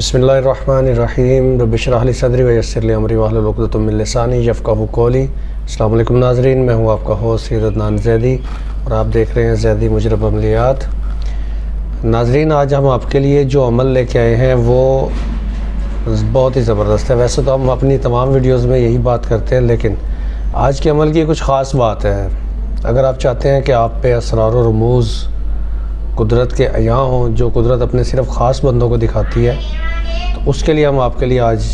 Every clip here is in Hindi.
बिस्मिल्लाहिर्रहमानिर्रहीम रब्बिश इश्रह ली सदरी व यस्सिर ली अमरी वहलुल उक़दतम मिन लिसानी यफ़क़हू क़ौली। अस्सलामु अलैकुम नाज़रीन, मैं हूँ आपका होस्ट सैयद अदनान ज़ैदी और आप देख रहे हैं ज़ैदी मुजरब अमलियात। नाज़रीन, आज हम आपके लिए जो अमल लेके आए हैं वो बहुत ही ज़बरदस्त है। वैसे तो हम अपनी तमाम वीडियोज़ में यही बात करते हैं, लेकिन आज के अमल की कुछ ख़ास बात है। अगर आप चाहते हैं कि आप पे असरार व रमूज़ कुदरत के अया हों, जो कुदरत अपने सिर्फ़ ख़ास बंदों को दिखाती है, तो उसके लिए हम आपके लिए आज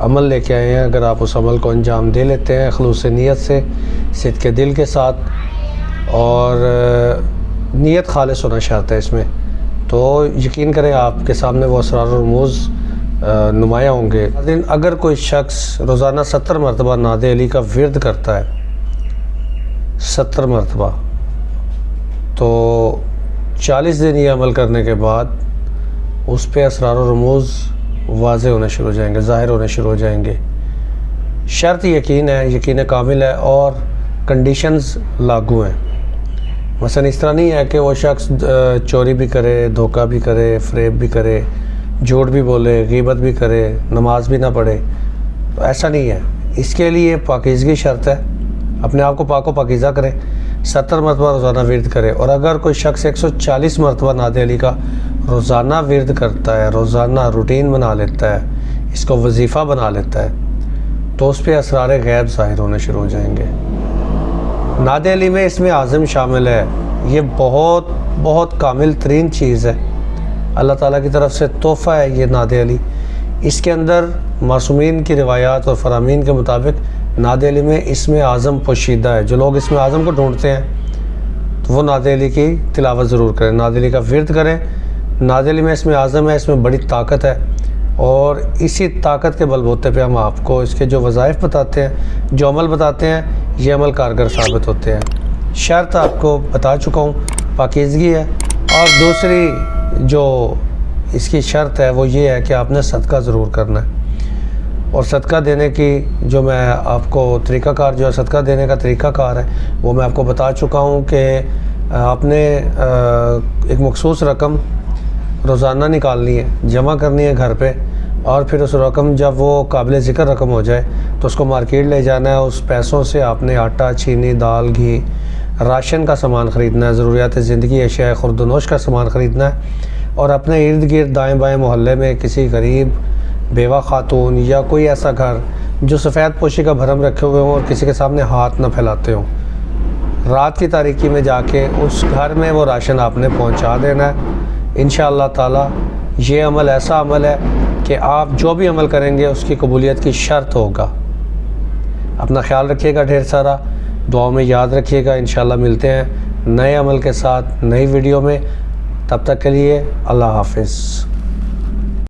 अमल लेके आए हैं। अगर आप उस अमल को अंजाम दे लेते हैं ख़ुलूस नीयत से, सिद्क़ के दिल के साथ, और नीयत खालिस होना शर्त है इसमें, तो यकीन करें आपके सामने वो असरार और रमूज़ नुमायाँ होंगे। लेकिन अगर कोई शख्स रोज़ाना 70 मरतबा नादे अली का विर्द करता है, 70 मरतबा, तो 40 दिन ये अमल करने के बाद उस पर असरार और रमूज़ वाज़े होने शुरू हो जाएंगे, ज़ाहिर होने शुरू हो जाएंगे। शर्त यकीन है, यकीन कामिल है, और कंडीशंस लागू हैं। मसलन इस तरह नहीं है कि वो शख्स चोरी भी करे, धोखा भी करे, फ़रेब भी करे, झूठ भी बोले, ग़ीबत भी करे, नमाज भी ना पढ़े, तो ऐसा नहीं है। इसके लिए पाकीज़गी शर्त है, अपने आप को पाक व पाकीज़ा करें, 70 मरतबा रोज़ाना विर्द करे। और अगर कोई शख्स 140 मरतबा नादे अली का रोज़ाना विर्द करता है, रोज़ाना रूटीन बना लेता है, इसको वजीफ़ा बना लेता है, तो उस पर असरार गैब ज़ाहिर होने शुरू हो जाएंगे। नादे अली में इसमें आज़म शामिल है। ये बहुत बहुत कामिल तरीन चीज़ है, अल्लाह ताला की तरफ से तोहफ़ा है ये नादे अली। इसके अंदर मासूमीन की रिवायात और फरामीन के मुताबिक नादे अली में इसमें आज़म पोशीदा है। जो लोग इसमें आज़म को ढूंढते हैं तो वो नादे अली की तिलावत ज़रूर करें, नादे अली का विर्द करें। नादे अली में इसमें आज़म है, इसमें बड़ी ताकत है, और इसी ताकत के बलबूते पे हम आपको इसके जो वज़ाइफ बताते हैं, जो अमल बताते हैं, ये अमल कारगर साबित होते हैं। शर्त आपको बता चुका हूँ, पाकीज़गी है। और दूसरी जो इसकी शर्त है वो ये है कि आपने सदका ज़रूर करना है। और सदका देने की जो मैं आपको तरीक़ाकार, जो सदका देने का तरीक़ाकार है, वो मैं आपको बता चुका हूँ कि आपने एक मखसूस रकम रोज़ाना निकालनी है, जमा करनी है घर पे, और फिर उस रकम जब वो काबिल ज़िक्र रकम हो जाए तो उसको मार्केट ले जाना है। उस पैसों से आपने आटा, चीनी, दाल, घी, राशन का सामान ख़रीदना है, ज़रूरियात ज़िंदगी, अशिया खुर्दनोश का सामान ख़रीदना है, और अपने इर्द गिर्द दाएँ बाएँ मोहल्ले में किसी गरीब बेवा खातून या कोई ऐसा घर जो सफ़ेद पोशी का भरम रखे हुए हों और किसी के सामने हाथ न फैलाते हों, रात की तारीकी में जाके उस घर में वो राशन आपने पहुंचा देना है। इंशाअल्लाह ताला ये अमल ऐसा अमल है कि आप जो भी अमल करेंगे उसकी कबूलियत की शर्त होगा। अपना ख्याल रखिएगा, ढेर सारा दुआओं में याद रखिएगा। इंशाअल्लाह मिलते हैं नए अमल के साथ नई वीडियो में। तब तक के लिए अल्लाह हाफ़िज़।